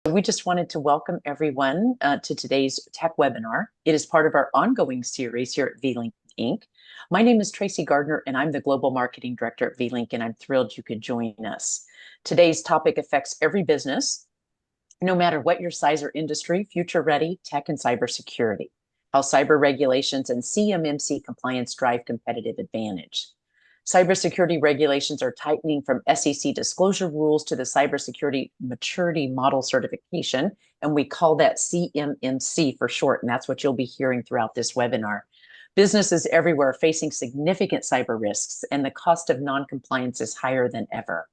We just wanted to welcome everyone to today's tech webinar. It is part of our ongoing series here at VLink Inc. My name is Tracy Gardner, and I'm the Global Marketing Director at VLink, and I'm thrilled you could join us. Today's topic affects every business, no matter what your size or industry: future-ready tech and cybersecurity, how cyber regulations and CMMC compliance drive competitive advantage. Cybersecurity regulations are tightening, from SEC disclosure rules to the Cybersecurity Maturity Model Certification, and we call that CMMC for short, and that's what you'll be hearing throughout this webinar. Businesses everywhere are facing significant cyber risks, and the cost of non-compliance is higher than ever.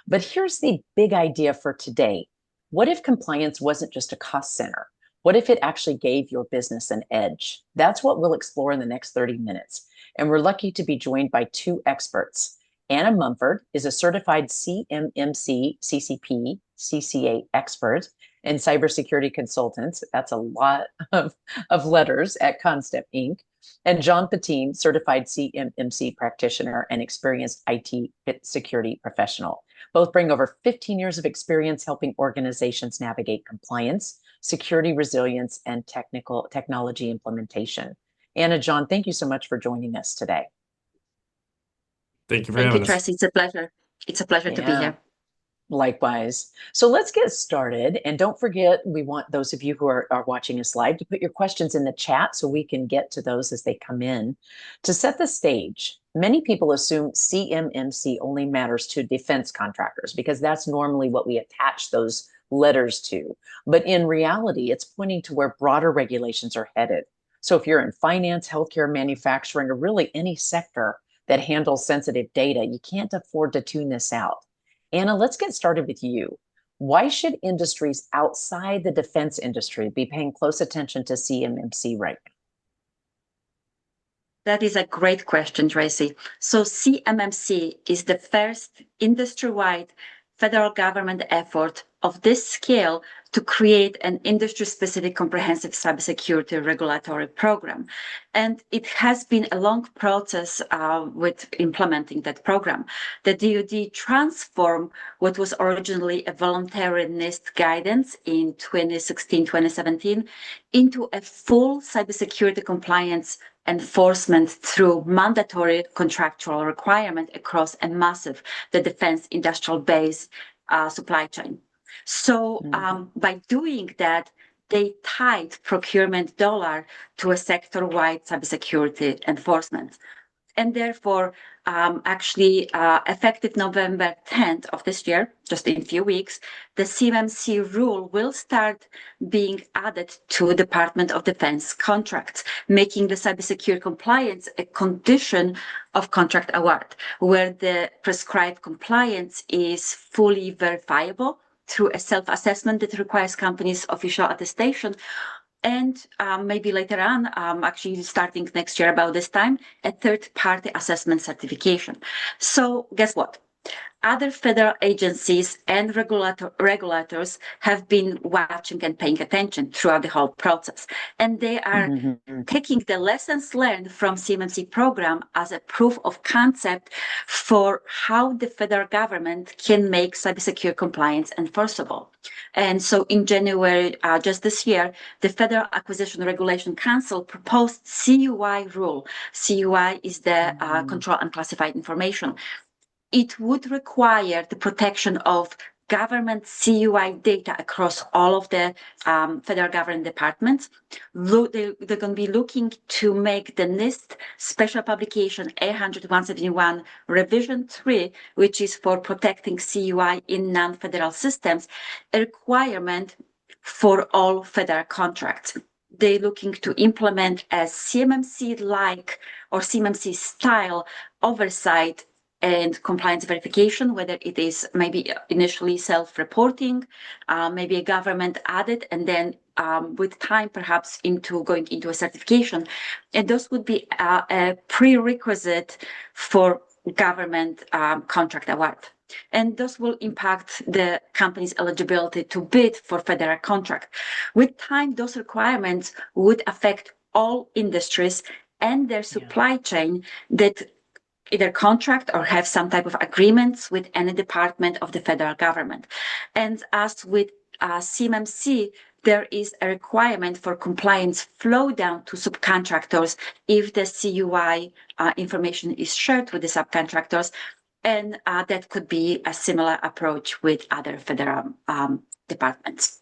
But here's the big idea for today. What if compliance wasn't just a cost center? What if it actually gave your business an edge? That's what we'll explore in the next 30 minutes. And we're lucky to be joined by two experts. Anna Mumford is a certified CMMC, CCP, CCA expert and cybersecurity consultant. That's a lot of letters at Concept Inc. And John Patine, certified CMMC practitioner and experienced IT security professional. Both bring over 15 years of experience helping organizations navigate compliance, security resilience, and technology implementation. Anna, John, thank you so much for joining us today. Thank you for having us. Tracy. It's a pleasure. It's a pleasure to be here. Likewise. So let's get started. And don't forget, we want those of you who are watching us live to put your questions in the chat so we can get to those as they come in. To set the stage, many people assume CMMC only matters to defense contractors because that's normally what we attach those letters to. But in reality, it's pointing to where broader regulations are headed. So if you're in finance, healthcare, manufacturing, or really any sector that handles sensitive data, you can't afford to tune this out. Anna, let's get started with you. Why should industries outside the defense industry be paying close attention to CMMC right now? That is a great question, Tracy. So CMMC is the first industry-wide federal government effort of this scale to create an industry-specific comprehensive cybersecurity regulatory program. And it has been a long process with implementing that program. The DoD transformed what was originally a voluntary NIST guidance in 2016-2017 into a full cybersecurity compliance enforcement through mandatory contractual requirement across a massive, the defense industrial base supply chain. So by doing that, they tied procurement dollar to a sector-wide cybersecurity enforcement. And therefore, effective November 10th of this year, just in a few weeks, the CMMC rule will start being added to Department of Defense contracts, making the cybersecurity compliance a condition of contract award, where the prescribed compliance is fully verifiable through a self-assessment that requires companies' official attestation. And maybe later on, actually starting next year about this time, a third-party assessment certification. So guess what? Other federal agencies and regulators have been watching and paying attention throughout the whole process. And they are taking the lessons learned from CMMC program as a proof of concept for how the federal government can make cybersecurity compliance enforceable. And so in January, just this year, the Federal Acquisition Regulation Council proposed CUI rule. CUI is the Control Unclassified Information. It would require the protection of government CUI data across all of the federal government departments. They're going to be looking to make the NIST Special Publication 800-171 Revision 3, which is for protecting CUI in non-federal systems, a requirement for all federal contracts. They're looking to implement a CMMC-like or CMMC-style oversight and compliance verification, whether it is maybe initially self-reporting, maybe a government added, and then with time perhaps going into a certification. And those would be a prerequisite for government contract award. And those will impact the company's eligibility to bid for federal contract. With time, those requirements would affect all industries and their supply chain that either contract or have some type of agreements with any department of the federal government. And as with CMMC, there is a requirement for compliance flow down to subcontractors if the CUI information is shared with the subcontractors. And that could be a similar approach with other federal departments.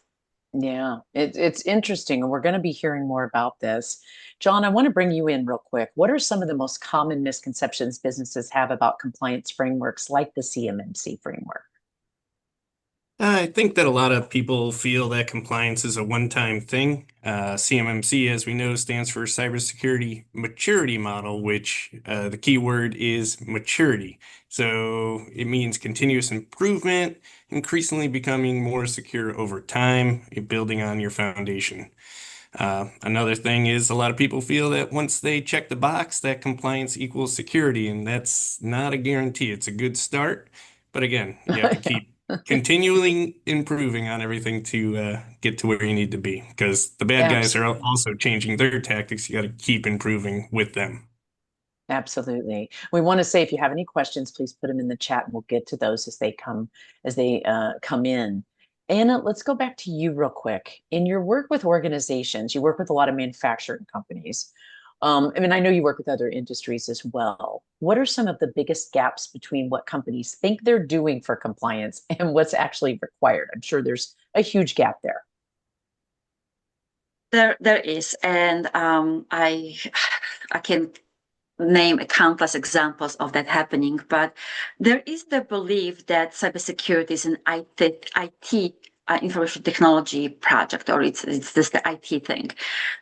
Yeah, it's interesting, and we're going to be hearing more about this. John, I want to bring you in real quick. What are some of the most common misconceptions businesses have about compliance frameworks like the CMMC framework? I think that a lot of people feel that compliance is a one-time thing. CMMC, as we know, stands for Cybersecurity Maturity Model, which the key word is maturity. So it means continuous improvement, increasingly becoming more secure over time, building on your foundation. Another thing is a lot of people feel that once they check the box, that compliance equals security, and that's not a guarantee. It's a good start, but again, you have to keep continually improving on everything to get to where you need to be, because the bad guys are also changing their tactics. You got to keep improving with them. Absolutely. We want to say if you have any questions, please put them in the chat, and we'll get to those as they come in. Anna, let's go back to you real quick. In your work with organizations, you work with a lot of manufacturing companies. I mean, I know you work with other industries as well. What are some of the biggest gaps between what companies think they're doing for compliance and what's actually required? I'm sure there's a huge gap there. There is, and I can name countless examples of that happening, but there is the belief that cybersecurity is an IT information technology project, or it's just the IT thing.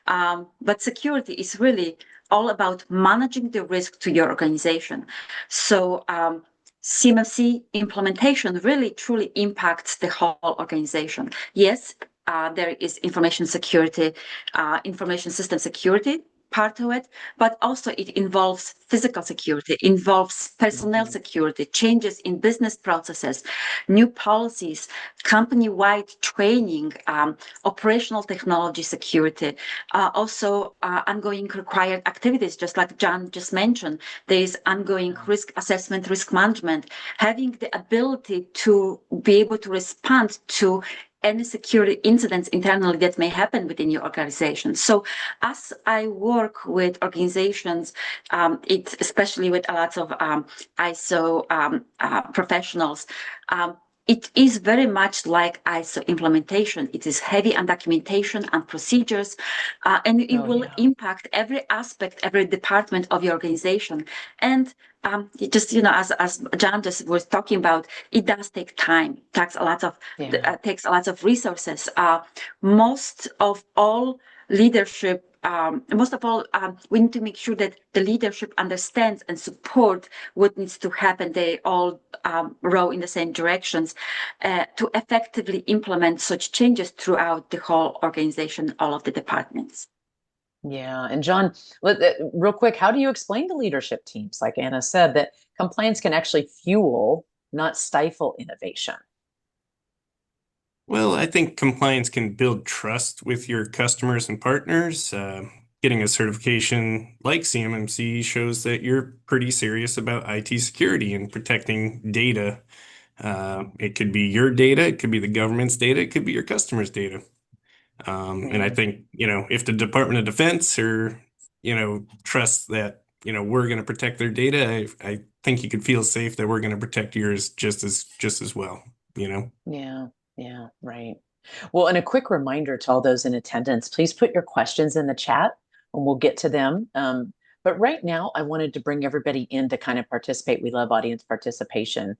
But security is really all about managing the risk to your organization. So CMMC implementation really truly impacts the whole organization. Yes, there is information security, information system security part of it, but also it involves physical security, involves personnel security, changes in business processes, new policies, company-wide training, operational technology security, also ongoing required activities, just like John just mentioned. There is ongoing risk assessment, risk management, having the ability to be able to respond to any security incidents internally that may happen within your organization. So as I work with organizations, especially with a lot of ISO professionals, it is very much like ISO implementation. It is heavy on documentation and procedures, and it will impact every aspect, every department of your organization. And it just, as John just was talking about, it does take time, takes a lot of resources. Most of all, leadership, we need to make sure that the leadership understands and support what needs to happen. They all row in the same directions to effectively implement such changes throughout the whole organization, all of the departments. Yeah. And John, real quick, how do you explain to leadership teams, like Anna said, that compliance can actually fuel, not stifle innovation? Well, I think compliance can build trust with your customers and partners. Getting a certification like CMMC shows that you're pretty serious about IT security and protecting data. It could be your data, it could be the government's data, it could be your customers' data. And I think, if the Department of Defense or, trusts that, we're going to protect their data, I think you could feel safe that we're going to protect yours just as well, Yeah, right. Well, and a quick reminder to all those in attendance, please put your questions in the chat and we'll get to them. But right now, I wanted to bring everybody in to kind of participate. We love audience participation.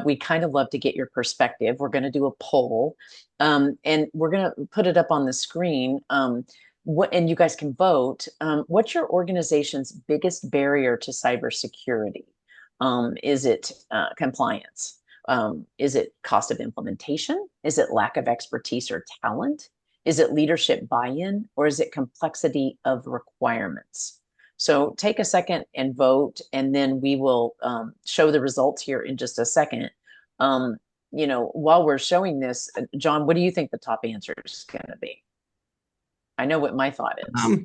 We kind of love to get your perspective. We're going to do a poll and we're going to put it up on the screen. And you guys can vote. What's your organization's biggest barrier to cybersecurity? Is it compliance? Is it cost of implementation? Is it lack of expertise or talent? Is it leadership buy-in, or is it complexity of requirements? So take a second and vote, and then we will show the results here in just a second. While we're showing this, John, what do you think the top answer is going to be? I know what my thought is.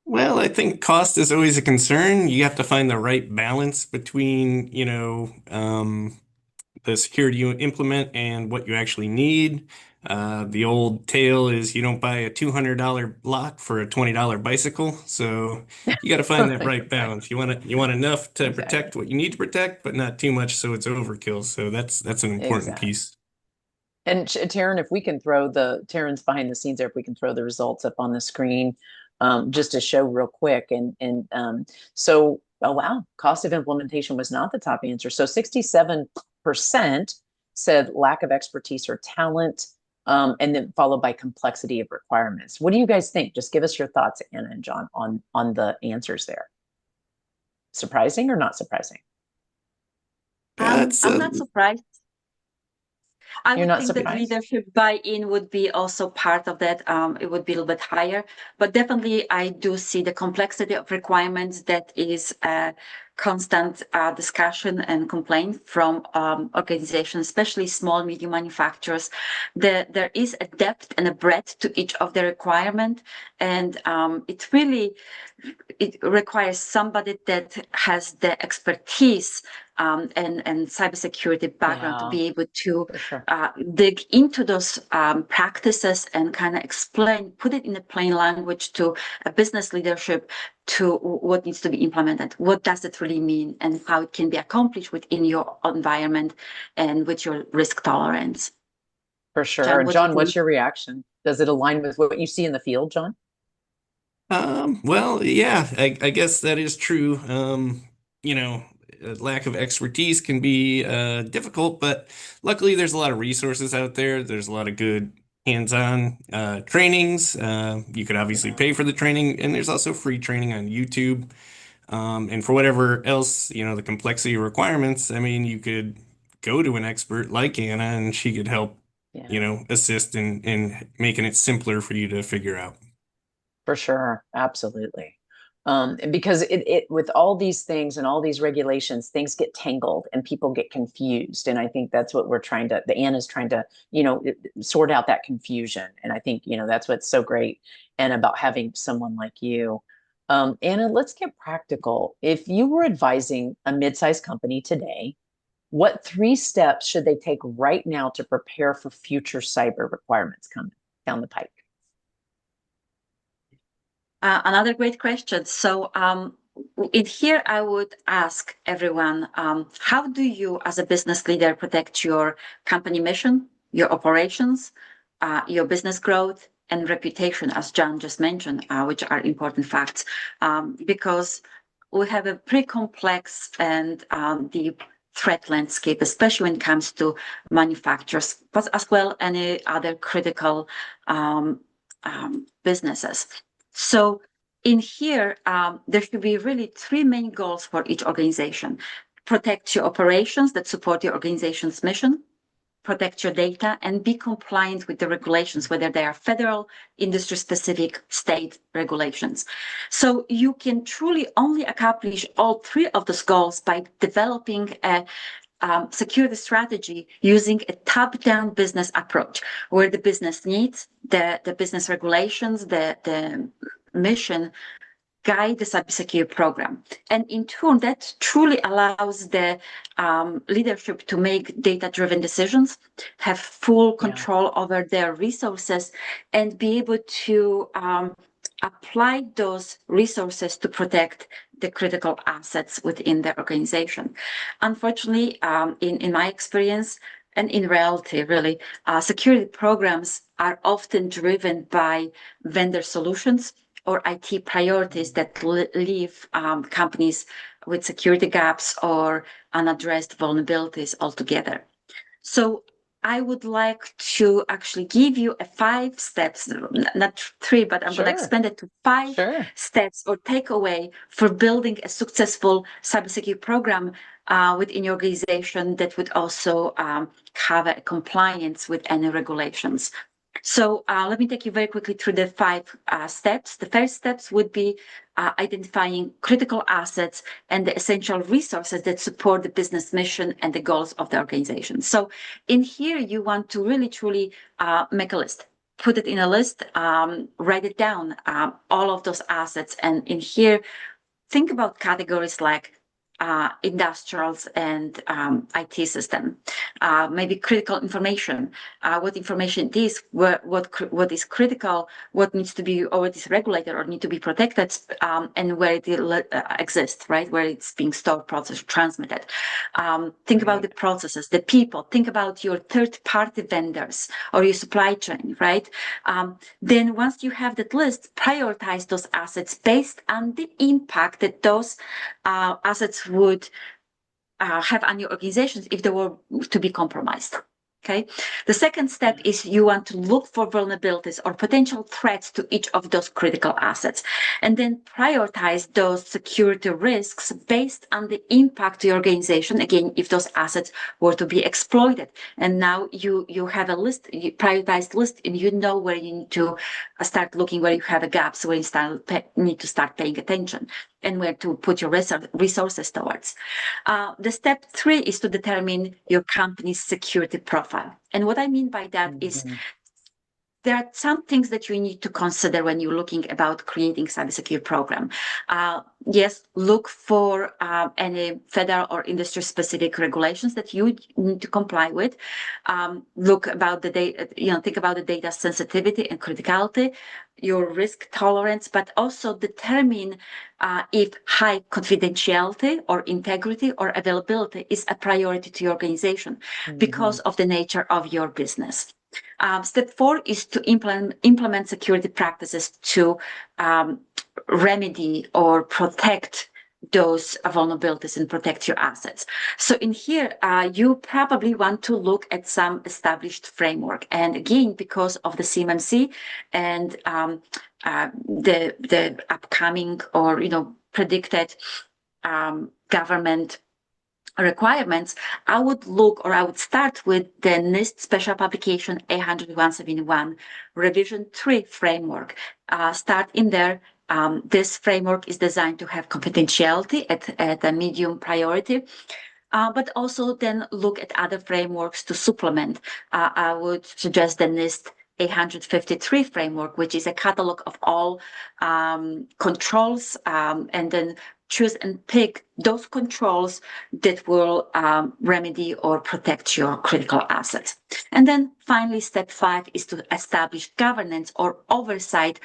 Well, I think cost is always a concern. You have to find the right balance between, the security you implement and what you actually need. The old tale is you don't buy a $200 lock for a $20 bicycle. So you got to find that right balance. You want enough to Exactly. protect what you need to protect, but not too much so it's overkill. So that's an important Exactly. piece. And Taryn, if we can throw Taryn's behind the scenes there, if we can throw the results up on the screen, just to show real quick. So, oh wow, cost of implementation was not the top answer. So 67% said lack of expertise or talent, and then followed by complexity of requirements. What do you guys think? Just give us your thoughts, Anna and John, on the answers there. Surprising or not surprising? That's I'm not surprised. I You're would not think that surprised? leadership buy-in would be also part of that. It would be a little bit higher, but definitely I do see the complexity of requirements that is a constant discussion and complaint from organizations, especially small, medium manufacturers. There is a depth and a breadth to each of the requirement, and it requires somebody that has the expertise and cybersecurity background to Yeah, be able to for sure. dig into those practices and kind of explain, put it in a plain language to a business leadership to what needs to be implemented. What does it really mean and how it can be accomplished within your environment and with your risk tolerance. For sure. John, And what do you John, think? what's your reaction? Does it align with what you see in the field, John? Well, yeah, I guess that is true. You know, lack of expertise can be difficult, but luckily there's a lot of resources out there. There's a lot of good hands-on trainings. You could obviously pay for the training, and there's also free training on YouTube. And for whatever else, the complexity requirements, I mean, you could go to an expert like Anna, and she could help, Yeah, assist in making it simpler for you to figure out. for sure. Absolutely. And because it with all these things and all these regulations, things get tangled and people get confused. And I think that's what the Anna's trying to, sort out that confusion. And I think, that's what's so great and about having someone like you. Anna, let's get practical. If you were advising a mid-sized company today, what 3 steps should they take right now to prepare for future cyber requirements coming down the pike? Another great question. So in here, I would ask everyone, how do you as a business leader protect your company mission, your operations, your business growth, and reputation, as John just mentioned, which are important facts, because we have a pretty complex and deep threat landscape, especially when it comes to manufacturers, but as well any other critical businesses. So in here, there should be really 3 main goals for each organization. Protect your operations that support your organization's mission, protect your data, and be compliant with the regulations, whether they are federal, industry-specific, state regulations. So you can truly only accomplish all 3 of those goals by developing a security strategy using a top-down business approach, where the business needs, the business regulations, the mission guide the cybersecurity program. And in turn, that truly allows the leadership to make data-driven decisions, have full control over their resources, and be able to apply those resources to protect the critical assets within the organization. Unfortunately, in my experience, and in reality, really, security programs are often driven by vendor solutions or IT priorities that leave companies with security gaps or unaddressed vulnerabilities altogether. So I would like to actually give you a 5 steps, not 3, but I'm going to expand it to 5 steps or takeaway for building a successful cybersecurity program within your organization that would also cover compliance with any regulations. So let me take you very quickly through the 5 steps. The first steps would be identifying critical assets and the essential resources that support the business mission and the goals of the organization. So in here, you want to really, truly make a list. Put it in a list, write it down, all of those assets. And in here, think about categories like industrials and IT system, maybe critical information, what information it is, what is critical, what needs to be or what is regulated or need to be protected, and where it exists, right, where it's being stored, processed, transmitted. Think about the processes, the people. Think about your third-party vendors or your supply chain, right? Then once you have that list, prioritize those assets based on the impact that those assets would have on your organizations if they were to be compromised. Okay. The second step is you want to look for vulnerabilities or potential threats to each of those critical assets, and then prioritize those security risks based on the impact to your organization. Again, if those assets were to be exploited, and now you have a list, you prioritized list, and you know where you need to start looking, where you have gaps, where you need to start paying attention, and where to put your resources towards. The step 3 is to determine your company's security profile. And what I mean by that is there are some things that you need to consider when you're looking about creating cybersecurity program. Yes, look for any federal or industry-specific regulations that you need to comply with. Look about the data, think about the data sensitivity and criticality, your risk tolerance, but also determine if high confidentiality or integrity or availability is a priority to your organization because of the nature of your business. Step 4 is to implement security practices to remedy or protect those vulnerabilities and protect your assets. So in here, you probably want to look at some established framework. And again, because of the CMMC and the upcoming or predicted government requirements, I would start with the NIST Special Publication 800-171 Revision 3 framework. Start in there. This framework is designed to have confidentiality at a medium priority, but also then look at other frameworks to supplement. I would suggest the NIST 853 framework, which is a catalog of all controls, and then choose and pick those controls that will remedy or protect your critical assets. And then finally, step 5 is to establish governance or oversight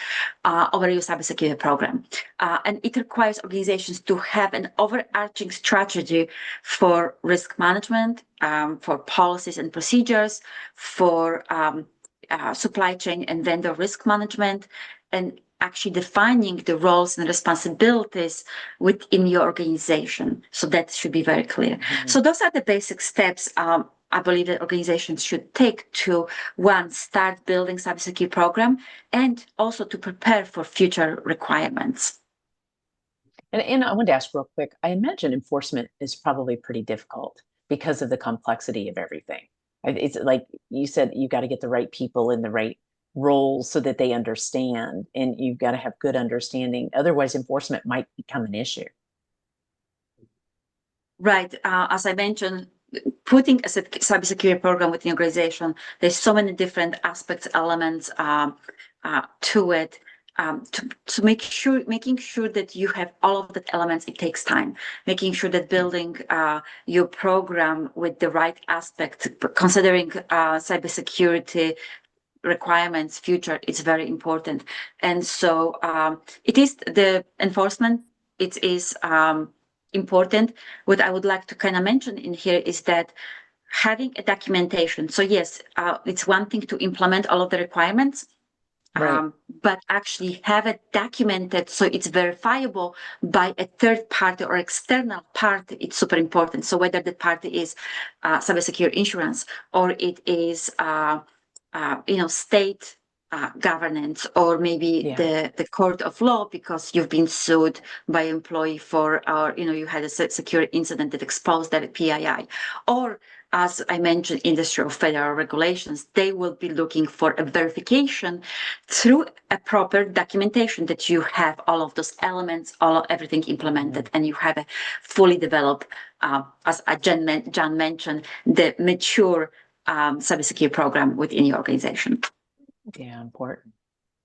over your cybersecurity program. And it requires organizations to have an overarching strategy for risk management, for policies and procedures, for supply chain and vendor risk management, and actually defining the roles and responsibilities within your organization. So that should be very clear. So those are the basic steps I believe that organizations should take to, one, start building cybersecurity program, and also to prepare for future requirements. And I wanted to ask real quick, I imagine enforcement is probably pretty difficult because of the complexity of everything. It's like you said, you got to get the right people in the right roles so that they understand, and you've got to have good understanding. Otherwise, enforcement might become an issue. Right. As I mentioned, putting a cybersecurity program within the organization, there's so many different aspects, elements to it. To making sure that you have all of the elements, it takes time. Making sure that building your program with the right aspect, considering cybersecurity requirements, future, is very important. And so it is the enforcement. It is important. What I would like to kind of mention in here is that having a documentation. So yes, it's one thing to implement all of the requirements. Right. But actually have it documented so it's verifiable by a third party or external party. It's super important. So whether the party is cybersecurity insurance, or it is state governance, or maybe the court of law because you've been sued by an employee for, or you had a security incident that exposed that PII, or as I mentioned, industry or federal regulations, they will be looking for a verification through a proper documentation that you have all of those elements, everything implemented, and you have a fully developed, as John mentioned, the mature cybersecurity program within your organization. Yeah, important.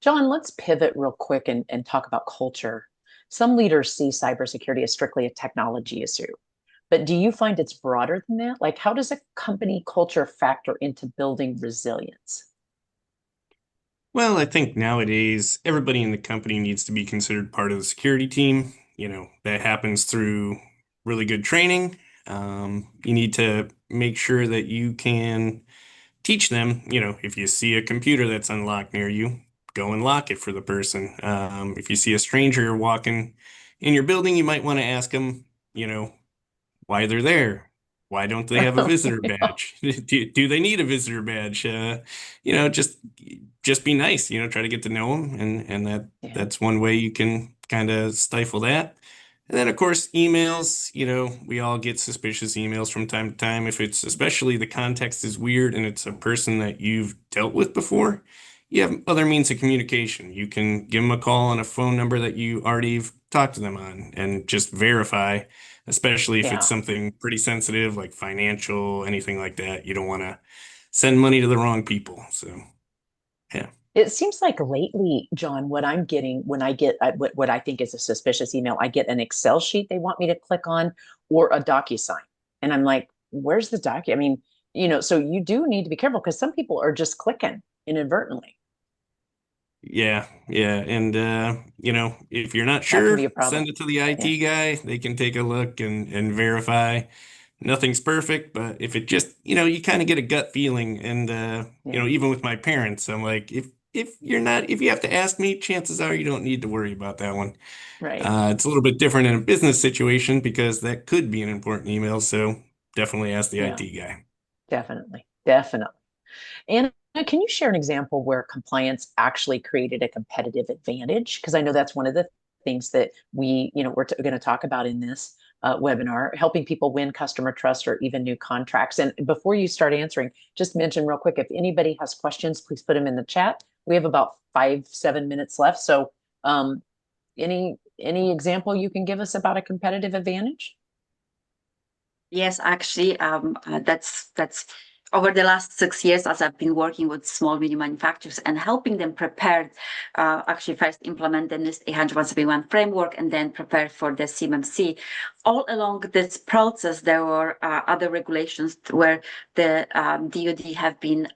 John, let's pivot real quick and talk about culture. Some leaders see cybersecurity as strictly a technology issue, But do you find it's broader than that? Like, how does a company culture factor into building resilience? Well, I think nowadays everybody in the company needs to be considered part of the security team. That happens through really good training. You need to make sure that you can teach them, if you see a computer that's unlocked near you, go and lock it for the person. If you see a stranger walking in your building, you might want to ask them, why they're there. Why don't they have a visitor badge? Do they need a visitor badge? Just be nice. Try to get to know them, and Yeah. that's one way you can kind of stifle that. And then, of course, emails. We all get suspicious emails from time to time. If it's especially the context is weird and it's a person that you've dealt with before, you have other means of communication. You can give them a call on a phone number that you already talked to them on and just verify, especially if it's Yeah. something pretty sensitive like financial, anything like that. You don't want to send money to the wrong people. So, yeah. It seems like lately, John, what I'm getting when I get what I think is a suspicious email, I get an Excel sheet they want me to click on or a DocuSign. And I'm like, where's the docu? I mean, so you do need to be careful because some people are just clicking inadvertently. Yeah, yeah. And if you're not That can sure, be a problem. send it to the Yeah. IT guy. They can take a look and verify. Nothing's perfect, but if it just, you kind of get a gut feeling. And Yeah. even with my parents, I'm like, if you have to ask me, chances are you don't need to worry about that one. Right. It's a little bit different in a business situation because that could be an important email. So definitely ask the Yeah. IT guy. Definitely. Definitely. And can you share an example where compliance actually created a competitive advantage? Because I know that's one of the things that we're going to talk about in this webinar, helping people win customer trust or even new contracts. And before you start answering, just mention real quick, if anybody has questions, please put them in the chat. We have about 5-7 minutes left. So any example you can give us about a competitive advantage? Yes, actually, that's over the last 6 years as I've been working with small medium manufacturers and helping them prepare, actually first implement the NIST 800-171 framework and then prepare for the CMMC. All along this process, there were other regulations where the DoD have been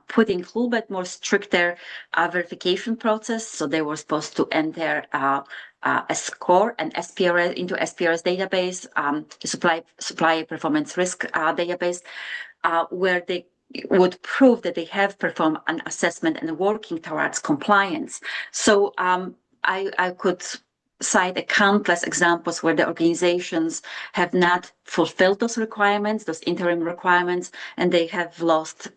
putting a little bit more stricter verification process. So they were supposed to enter a score and SPRS into SPRS database, the supply performance risk database, where they would prove that they have performed an assessment and working towards compliance. So I could cite a countless examples where the organizations have not fulfilled those requirements, those interim requirements, and they have lost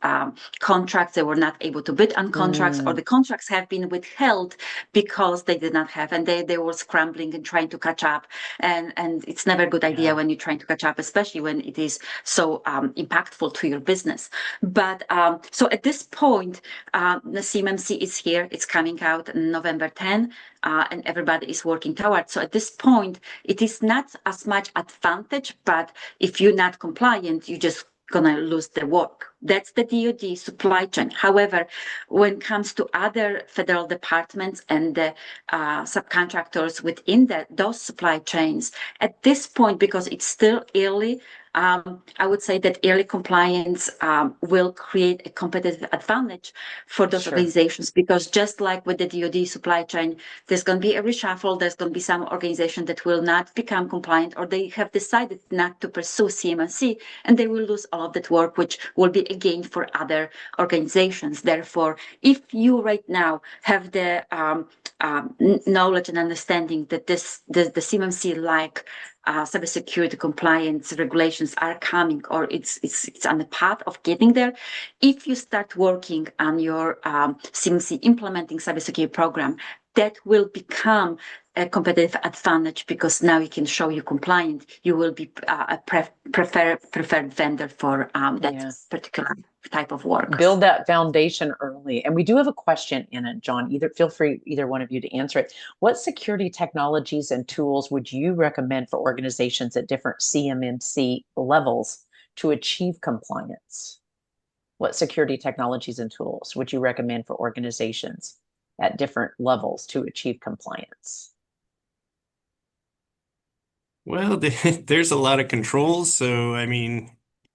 contracts. They were not able to bid on contracts, or the contracts have been withheld because they did not have, and they were scrambling and trying to catch up. And it's never a good idea when you're trying to catch up, especially when it is so impactful to your business. But so at this point, the CMMC is here. It's coming out on November 10, and everybody is working towards. So at this point, it is not as much advantage, but if you're not compliant, you just gonna lose the work. That's the DoD supply chain. However, when it comes to other federal departments and the subcontractors within those supply chains, at this point, because it's still early, I would say that early compliance will create a competitive advantage for those organizations, because just like with the DoD supply chain, there's going to be a reshuffle. There's going to be some organization that will not become compliant, or they have decided not to pursue CMMC, and they will lose all of that work, which will be a gain for other organizations. Therefore, if you right now have the knowledge and understanding that the CMMC like cybersecurity compliance regulations are coming, or it's on the path of getting there. If you start working on your CMC implementing cybersecurity program, that will become a competitive advantage, because now you can show you compliant. You will be a preferred vendor for that particular type of work. Build that foundation early. And we do have a question in it, John. Feel free, either one of you, to answer it. What security technologies and tools would you recommend for organizations at different CMMC levels to achieve compliance? What security technologies and tools would you recommend for organizations at different levels to achieve compliance? Well, there's a lot of controls, so I mean,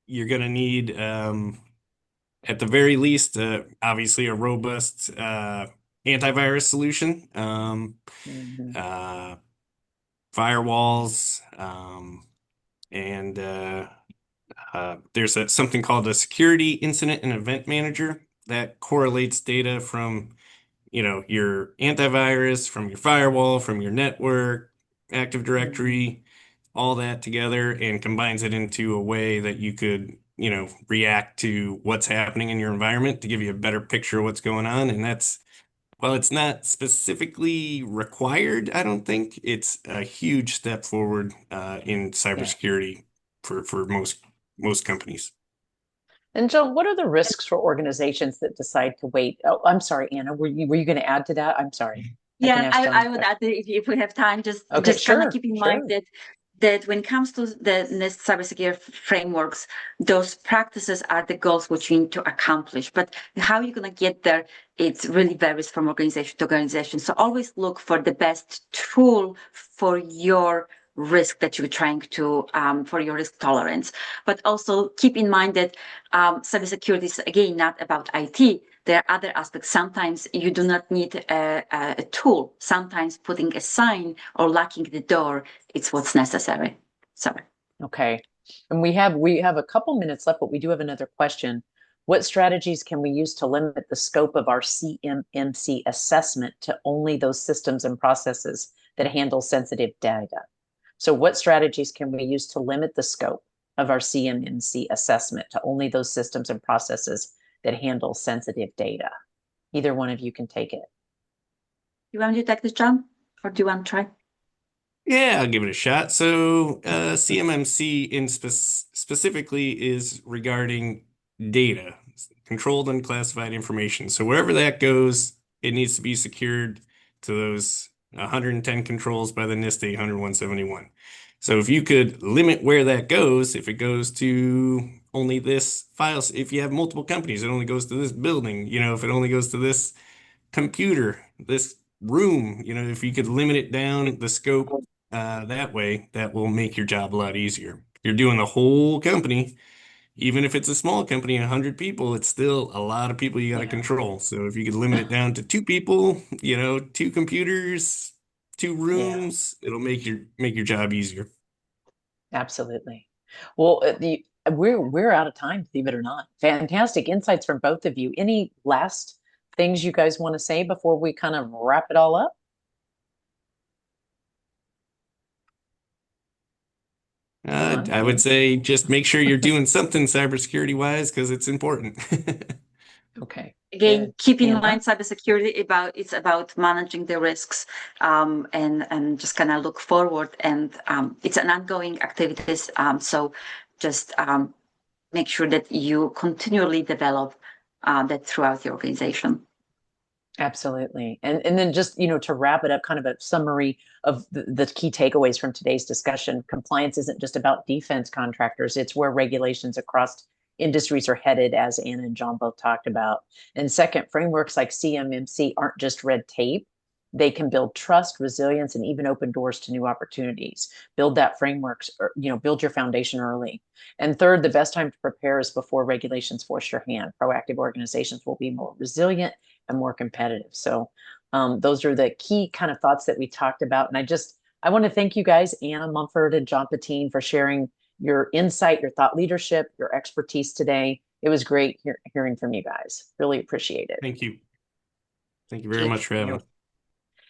you're going to need, at the very least, obviously a robust antivirus solution, Mhm. uh, firewalls, and there's something called a security incident and event manager that correlates data from, your antivirus, from your firewall, from your network, Active Directory, all that together, and combines it into a way that you could, react to what's happening in your environment to give you a better picture of what's going on. And well, it's not specifically required, I don't think. It's a huge step forward in Yeah. cybersecurity for most companies. And Joan, what are the risks for organizations that decide to wait? Oh, I'm sorry, Anna. Were you going to add to that? I'm sorry. I can Yeah, ask John's I would question. add that if we have time, Okay, just kind of sure, keep in mind sure. that when it comes to the cybersecurity frameworks, those practices are the goals which you need to accomplish. But how you're going to get there, it really varies from organization to organization. So always look for the best tool for your risk that you're trying to for your risk tolerance. But also keep in mind that cybersecurity is again not about IT. There are other aspects. Sometimes you do not need a tool. Sometimes putting a sign or locking the door, it's what's necessary. Sorry. Okay. And we have a couple minutes left, but we do have another question. What strategies can we use to limit the scope of our CMMC assessment to only those systems and processes that handle sensitive data? So what strategies can we use to limit the scope of our CMMC assessment to only those systems and processes that handle sensitive data? Either one of you can take it. You want me to take this, John? Or do you want to try? Yeah, I'll give it a shot. So, CMMC specifically is regarding data, controlled unclassified information. So wherever that goes, it needs to be secured to those 110 controls by the NIST 800-171. So if you could limit where that goes, if it goes to only this files, if you have multiple companies, it only goes to this building, if it only goes to this computer, this room, if you could limit it down, the scope, that way, that will make your job a lot easier. You're doing the whole company, even if it's a small company, 100 people, it's still a lot of people you got to Yeah. control. So if you could limit it down to two people, two computers, two Yeah. rooms, it'll make your job easier. Absolutely. Well, we're out of time, believe it or not. Fantastic insights from both of you. Any last things you guys want to say before we kind of wrap it all up? John, I would Anna? say just make sure you're doing something cybersecurity wise because it's important. Okay, Again, good. keep in Anna? mind cybersecurity it's about managing the risks and just kind of look forward and it's an ongoing activities. So just make sure that you continually develop that throughout the organization. Absolutely. And then just, to wrap it up, kind of a summary of the key takeaways from today's discussion. Compliance isn't just about defense contractors, it's where regulations across industries are headed, as Anna and John both talked about. And second, frameworks like CMMC aren't just red tape. They can build trust, resilience, and even open doors to new opportunities. Build that frameworks, or, build your foundation early. And third, the best time to prepare is before regulations force your hand. Proactive organizations will be more resilient and more competitive. So those are the key kind of thoughts that we talked about. And I want to thank you guys, Anna Mumford and John Patine, for sharing your insight, your thought leadership, your expertise today. It was great hearing from you guys. Really appreciate it. Thank you. Thank you very much for having us.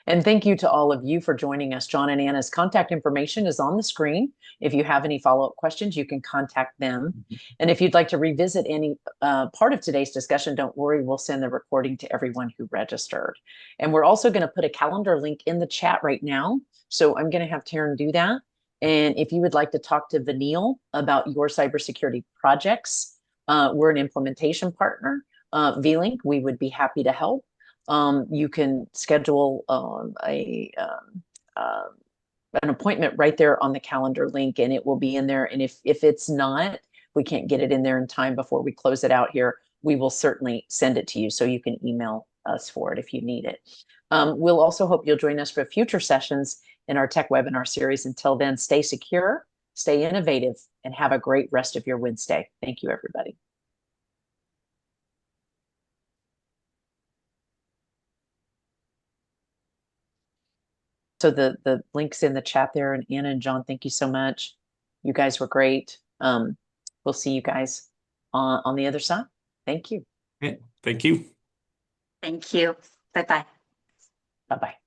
And thank you to all of you for joining us. John and Anna's contact information is on the screen. If you have any follow-up questions, you can contact them. And if you'd like to revisit any part of today's discussion, don't worry, we'll send the recording to everyone who registered. And we're also going to put a calendar link in the chat right now. So I'm going to have Taryn do that. And if you would like to talk to Vanille about your cybersecurity projects, we're an implementation partner. VLink, we would be happy to help. You can schedule an appointment right there on the calendar link, and it will be in there. And if it's not, we can't get it in there in time before we close it out here, we will certainly send it to you so you can email us for it if you need it. We'll also hope you'll join us for future sessions in our tech webinar series. Until then, stay secure, stay innovative, and have a great rest of your Wednesday. Thank you, everybody. So the links in the chat there, and Anna and John, thank you so much. You guys were great. We'll see you guys on the other side. Thank you. Yeah, thank you. Thank you. Bye-bye. Bye-bye.